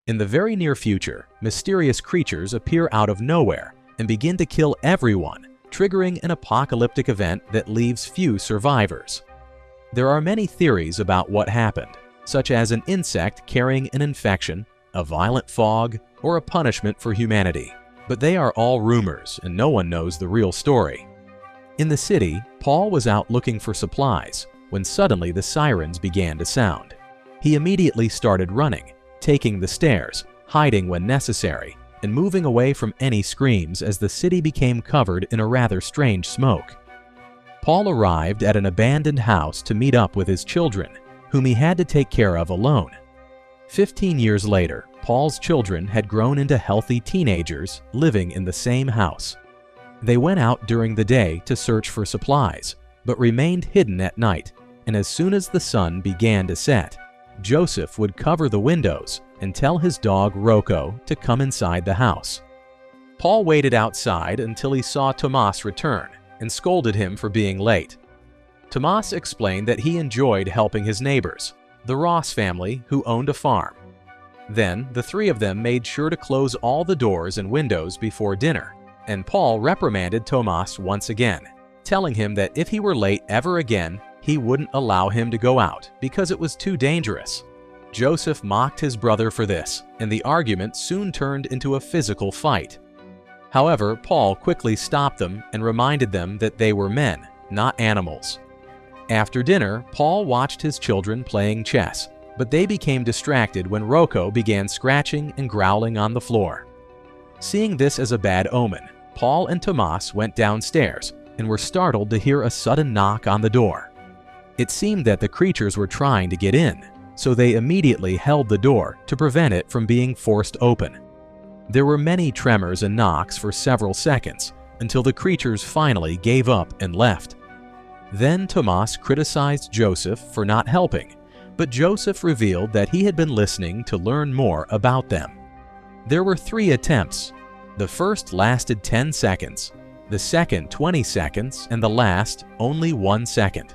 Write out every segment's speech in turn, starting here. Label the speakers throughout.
Speaker 1: In the very near future, mysterious creatures appear out of nowhere and begin to kill everyone, triggering an apocalyptic event that leaves few survivors. There are many theories about what happened, such as an insect carrying an infection, a violent fog, or a punishment for humanity. But they are all rumors and no one knows the real story. In the city, Paul was out looking for supplies when suddenly the sirens began to sound. He immediately started running, taking the stairs, hiding when necessary, and moving away from any screams as the city became covered in a rather strange smoke. Paul arrived at an abandoned house to meet up with his children, whom he had to take care of alone. 15 years later, Paul's children had grown into healthy teenagers living in the same house. They went out during the day to search for supplies, but remained hidden at night, and as soon as the sun began to set, Joseph would cover the windows and tell his dog Rocco to come inside the house. Paul waited outside until he saw Tomas return and scolded him for being late. Tomas explained that he enjoyed helping his neighbors, the Ross family who owned a farm. Then the three of them made sure to close all the doors and windows before dinner, and Paul reprimanded Tomas once again, telling him that if he were late ever again, he wouldn't allow him to go out because it was too dangerous. Joseph mocked his brother for this, and the argument soon turned into a physical fight. However, Paul quickly stopped them and reminded them that they were men, not animals. After dinner, Paul watched his children playing chess, but they became distracted when Rocco began scratching and growling on the floor. Seeing this as a bad omen, Paul and Tomas went downstairs and were startled to hear a sudden knock on the door. It seemed that the creatures were trying to get in, so they immediately held the door to prevent it from being forced open. There were many tremors and knocks for several seconds until the creatures finally gave up and left. Then Tomas criticized Joseph for not helping, but Joseph revealed that he had been listening to learn more about them. There were 3 attempts. The first lasted 10 seconds, the second 20 seconds, and the last only 1 second.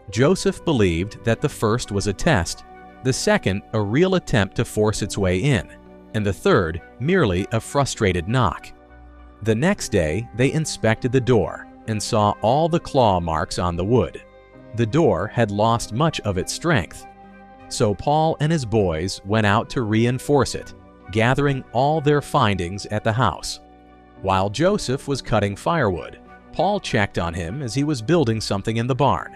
Speaker 1: Joseph believed that the first was a test, the second a real attempt to force its way in, and the third merely a frustrated knock. The next day, they inspected the door and saw all the claw marks on the wood. The door had lost much of its strength. So Paul and his boys went out to reinforce it, gathering all their findings at the house. While Joseph was cutting firewood, Paul checked on him as he was building something in the barn.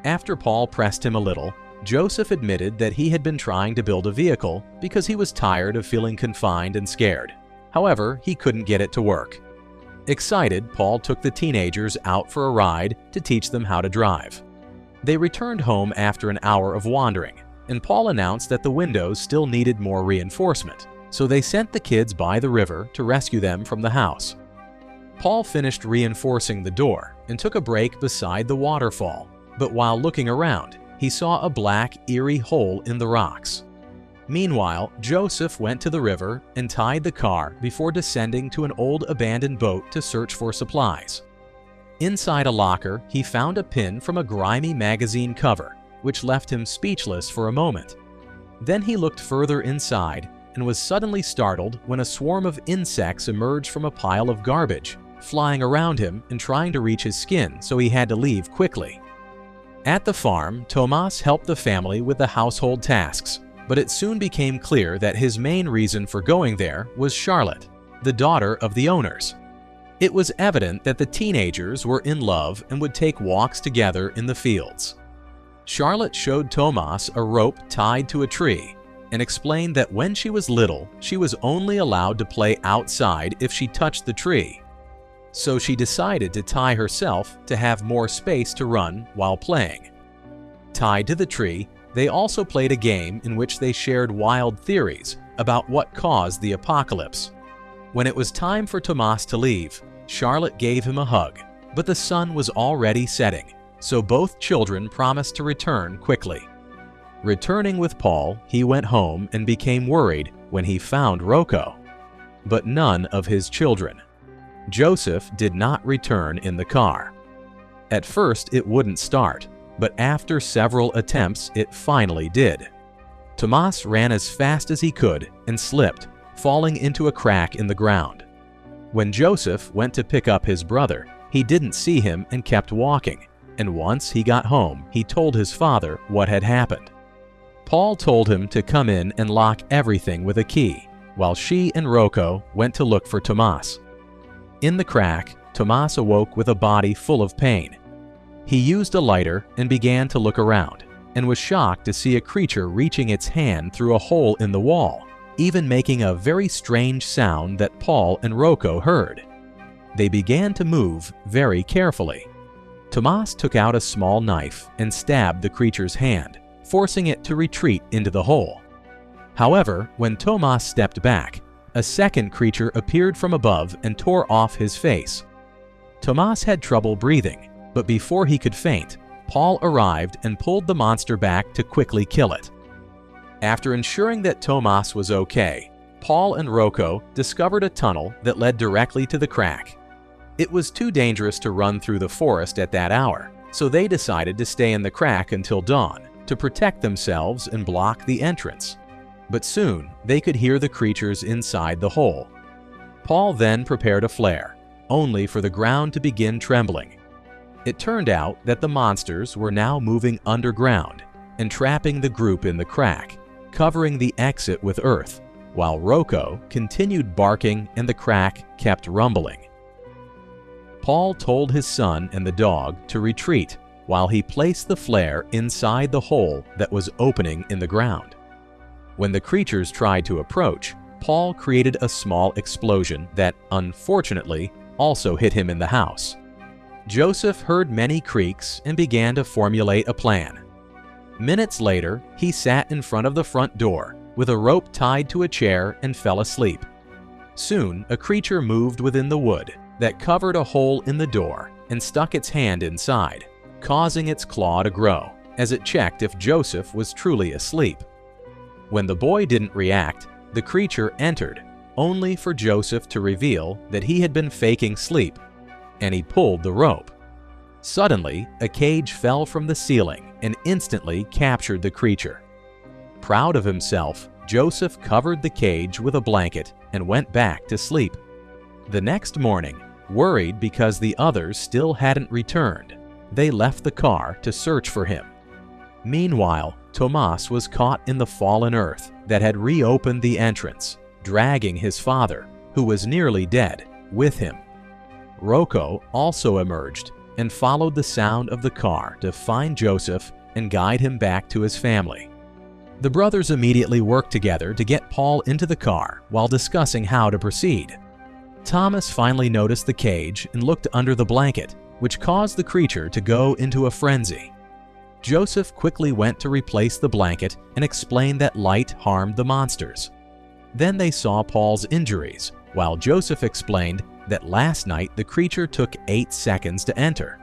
Speaker 1: After Paul pressed him a little, Joseph admitted that he had been trying to build a vehicle because he was tired of feeling confined and scared. However, he couldn't get it to work. Excited, Paul took the teenagers out for a ride to teach them how to drive. They returned home after an hour of wandering, and Paul announced that the windows still needed more reinforcement, so they sent the kids by the river to rescue them from the house. Paul finished reinforcing the door and took a break beside the waterfall, but while looking around, he saw a black, eerie hole in the rocks. Meanwhile, Joseph went to the river and tied the car before descending to an old abandoned boat to search for supplies. Inside a locker, he found a pin from a grimy magazine cover, which left him speechless for a moment. Then he looked further inside and was suddenly startled when a swarm of insects emerged from a pile of garbage, flying around him and trying to reach his skin, so he had to leave quickly. At the farm, Tomas helped the family with the household tasks, but it soon became clear that his main reason for going there was Charlotte, the daughter of the owners. It was evident that the teenagers were in love and would take walks together in the fields. Charlotte showed Tomas a rope tied to a tree and explained that when she was little, she was only allowed to play outside if she touched the tree. So she decided to tie herself to have more space to run while playing. Tied to the tree, they also played a game in which they shared wild theories about what caused the apocalypse. When it was time for Tomas to leave, Charlotte gave him a hug, but the sun was already setting, so both children promised to return quickly. Returning with Paul, he went home and became worried when he found Rocco, but none of his children. Joseph did not return in the car. At first, it wouldn't start, but after several attempts, it finally did. Tomas ran as fast as he could and slipped, falling into a crack in the ground. When Joseph went to pick up his brother, he didn't see him and kept walking, and once he got home, he told his father what had happened. Paul told him to come in and lock everything with a key, while she and Rocco went to look for Tomas. In the crack, Tomas awoke with a body full of pain. He used a lighter and began to look around, and was shocked to see a creature reaching its hand through a hole in the wall, even making a very strange sound that Paul and Rocco heard. They began to move very carefully. Tomas took out a small knife and stabbed the creature's hand, forcing it to retreat into the hole. However, when Tomas stepped back, a second creature appeared from above and tore off his face. Tomas had trouble breathing, but before he could faint, Paul arrived and pulled the monster back to quickly kill it. After ensuring that Tomas was okay, Paul and Rocco discovered a tunnel that led directly to the crack. It was too dangerous to run through the forest at that hour, so they decided to stay in the crack until dawn to protect themselves and block the entrance. But soon they could hear the creatures inside the hole. Paul then prepared a flare, only for the ground to begin trembling. It turned out that the monsters were now moving underground and trapping the group in the crack, covering the exit with earth, while Rocco continued barking and the crack kept rumbling. Paul told his son and the dog to retreat while he placed the flare inside the hole that was opening in the ground. When the creatures tried to approach, Paul created a small explosion that, unfortunately, also hit him in the house. Joseph heard many creaks and began to formulate a plan. Minutes later, he sat in front of the front door with a rope tied to a chair and fell asleep. Soon, a creature moved within the wood that covered a hole in the door and stuck its hand inside, causing its claw to grow as it checked if Joseph was truly asleep. When the boy didn't react, the creature entered, only for Joseph to reveal that he had been faking sleep, and he pulled the rope. Suddenly, a cage fell from the ceiling and instantly captured the creature. Proud of himself, Joseph covered the cage with a blanket and went back to sleep. The next morning, worried because the others still hadn't returned, they left the car to search for him. Meanwhile, Tomas was caught in the fallen earth that had reopened the entrance, dragging his father, who was nearly dead, with him. Rocco also emerged and followed the sound of the car to find Joseph and guide him back to his family. The brothers immediately worked together to get Paul into the car while discussing how to proceed. Thomas finally noticed the cage and looked under the blanket, which caused the creature to go into a frenzy. Joseph quickly went to replace the blanket and explained that light harmed the monsters. Then they saw Paul's injuries, while Joseph explained that last night the creature took 8 seconds to enter.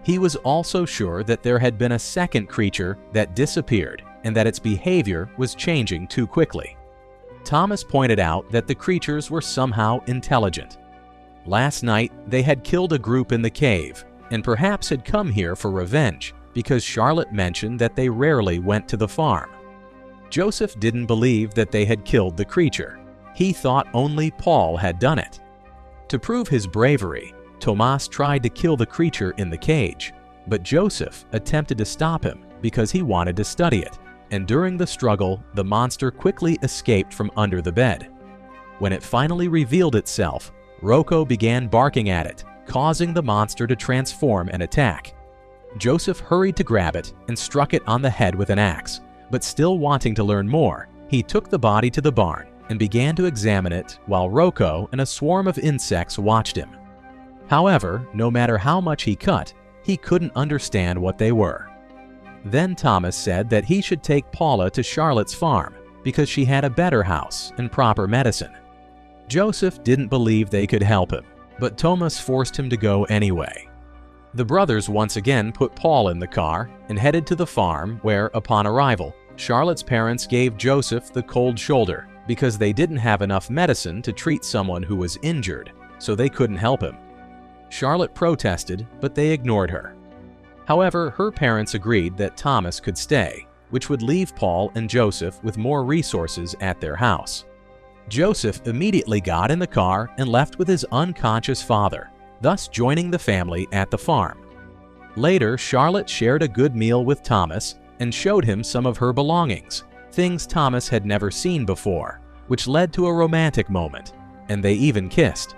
Speaker 1: He was also sure that there had been a second creature that disappeared and that its behavior was changing too quickly. Thomas pointed out that the creatures were somehow intelligent. Last night, they had killed a group in the cave and perhaps had come here for revenge because Charlotte mentioned that they rarely went to the farm. Joseph didn't believe that they had killed the creature. He thought only Paul had done it. To prove his bravery, Tomas tried to kill the creature in the cage, but Joseph attempted to stop him because he wanted to study it, and during the struggle, the monster quickly escaped from under the bed. When it finally revealed itself, Rocco began barking at it, causing the monster to transform and attack. Joseph hurried to grab it and struck it on the head with an axe, but still wanting to learn more, he took the body to the barn and began to examine it while Rocco and a swarm of insects watched him. However, no matter how much he cut, he couldn't understand what they were. Then Thomas said that he should take Paula to Charlotte's farm because she had a better house and proper medicine. Joseph didn't believe they could help him, but Thomas forced him to go anyway. The brothers once again put Paul in the car and headed to the farm where, upon arrival, Charlotte's parents gave Joseph the cold shoulder because they didn't have enough medicine to treat someone who was injured, so they couldn't help him. Charlotte protested, but they ignored her. However, her parents agreed that Thomas could stay, which would leave Paul and Joseph with more resources at their house. Joseph immediately got in the car and left with his unconscious father, thus joining the family at the farm. Later, Charlotte shared a good meal with Thomas and showed him some of her belongings, things Thomas had never seen before, which led to a romantic moment, and they even kissed.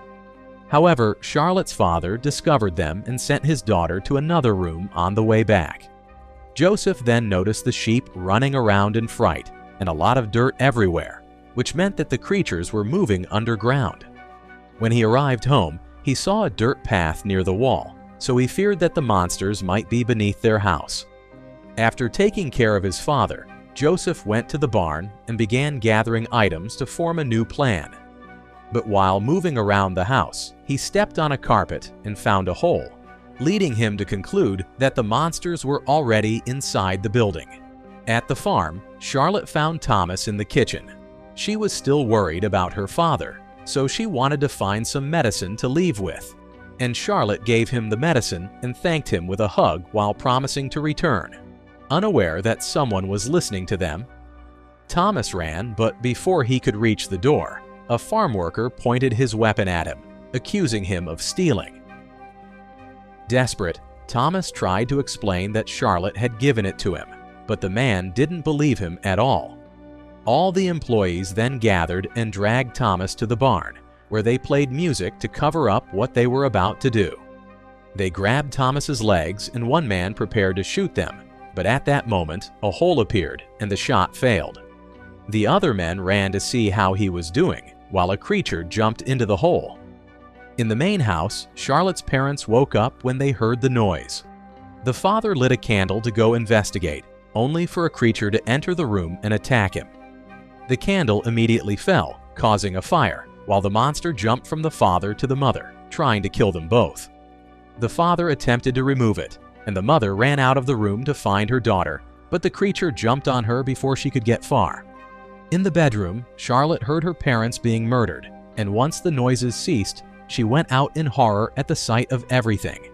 Speaker 1: However, Charlotte's father discovered them and sent his daughter to another room on the way back. Joseph then noticed the sheep running around in fright and a lot of dirt everywhere, which meant that the creatures were moving underground. When he arrived home, he saw a dirt path near the wall, so he feared that the monsters might be beneath their house. After taking care of his father, Joseph went to the barn and began gathering items to form a new plan. But while moving around the house, he stepped on a carpet and found a hole, leading him to conclude that the monsters were already inside the building. At the farm, Charlotte found Thomas in the kitchen. She was still worried about her father, so she wanted to find some medicine to leave with, and Charlotte gave him the medicine and thanked him with a hug while promising to return. Unaware that someone was listening to them, Thomas ran, but before he could reach the door, a farm worker pointed his weapon at him, accusing him of stealing. Desperate, Thomas tried to explain that Charlotte had given it to him, but the man didn't believe him at all. All the employees then gathered and dragged Thomas to the barn, where they played music to cover up what they were about to do. They grabbed Thomas's legs and one man prepared to shoot them, but at that moment, a hole appeared and the shot failed. The other men ran to see how he was doing, while a creature jumped into the hole. In the main house, Charlotte's parents woke up when they heard the noise. The father lit a candle to go investigate, only for a creature to enter the room and attack him. The candle immediately fell, causing a fire, while the monster jumped from the father to the mother, trying to kill them both. The father attempted to remove it, and the mother ran out of the room to find her daughter, but the creature jumped on her before she could get far. In the bedroom, Charlotte heard her parents being murdered, and once the noises ceased, she went out in horror at the sight of everything.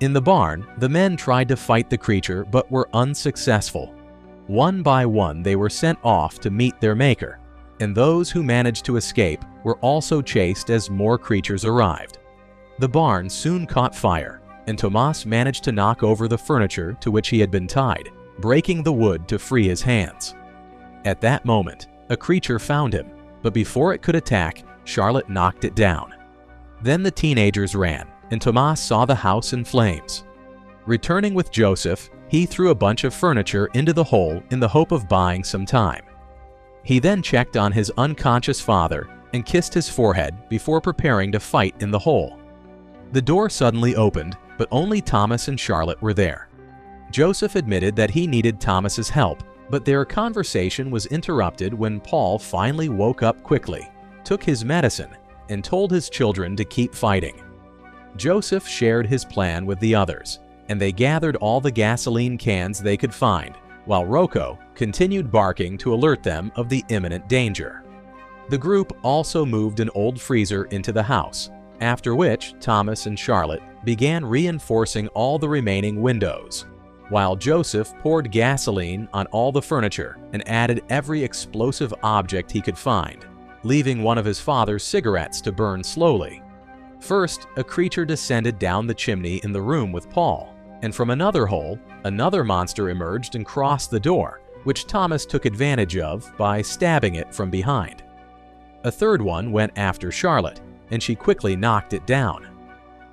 Speaker 1: In the barn, the men tried to fight the creature but were unsuccessful. One by one, they were sent off to meet their maker, and those who managed to escape were also chased as more creatures arrived. The barn soon caught fire, and Tomas managed to knock over the furniture to which he had been tied, breaking the wood to free his hands. At that moment, a creature found him, but before it could attack, Charlotte knocked it down. Then the teenagers ran, and Tomas saw the house in flames. Returning with Joseph, he threw a bunch of furniture into the hole in the hope of buying some time. He then checked on his unconscious father and kissed his forehead before preparing to fight in the hole. The door suddenly opened, but only Thomas and Charlotte were there. Joseph admitted that he needed Thomas's help, but their conversation was interrupted when Paul finally woke up quickly, took his medicine, and told his children to keep fighting. Joseph shared his plan with the others, and they gathered all the gasoline cans they could find, while Rocco continued barking to alert them of the imminent danger. The group also moved an old freezer into the house, after which Thomas and Charlotte began reinforcing all the remaining windows, while Joseph poured gasoline on all the furniture and added every explosive object he could find, leaving one of his father's cigarettes to burn slowly. First, a creature descended down the chimney in the room with Paul, and from another hole, another monster emerged and crossed the door, which Thomas took advantage of by stabbing it from behind. A third one went after Charlotte, and she quickly knocked it down.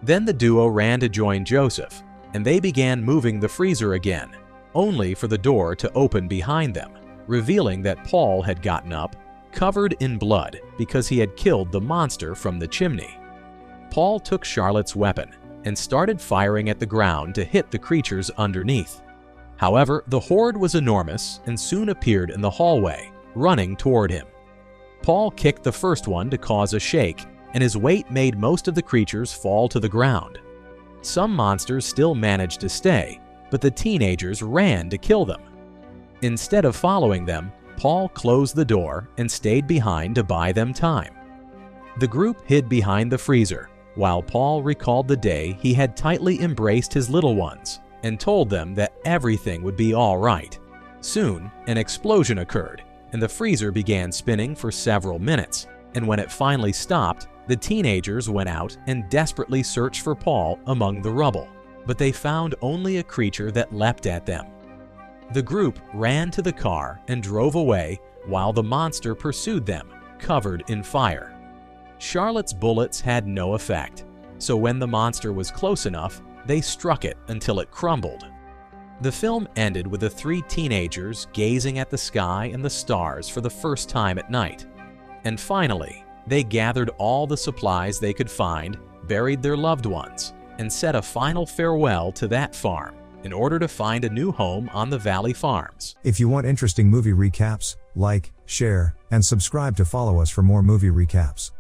Speaker 1: Then the duo ran to join Joseph, and they began moving the freezer again, only for the door to open behind them, revealing that Paul had gotten up, covered in blood because he had killed the monster from the chimney. Paul took Charlotte's weapon and started firing at the ground to hit the creatures underneath. However, the horde was enormous and soon appeared in the hallway, running toward him. Paul kicked the first one to cause a shake, and his weight made most of the creatures fall to the ground. Some monsters still managed to stay, but the teenagers ran to kill them. Instead of following them, Paul closed the door and stayed behind to buy them time. The group hid behind the freezer, while Paul recalled the day he had tightly embraced his little ones and told them that everything would be all right. Soon, an explosion occurred, and the freezer began spinning for several minutes. And when it finally stopped, the teenagers went out and desperately searched for Paul among the rubble. But they found only a creature that leapt at them. The group ran to the car and drove away while the monster pursued them, covered in fire. Charlotte's bullets had no effect, so when the monster was close enough, they struck it until it crumbled. The film ended with the three teenagers gazing at the sky and the stars for the first time at night. And finally, they gathered all the supplies they could find, buried their loved ones, and said a final farewell to that farm in order to find a new home on the Valley Farms.
Speaker 2: If you want interesting movie recaps, like, share, and subscribe to follow us for more movie recaps.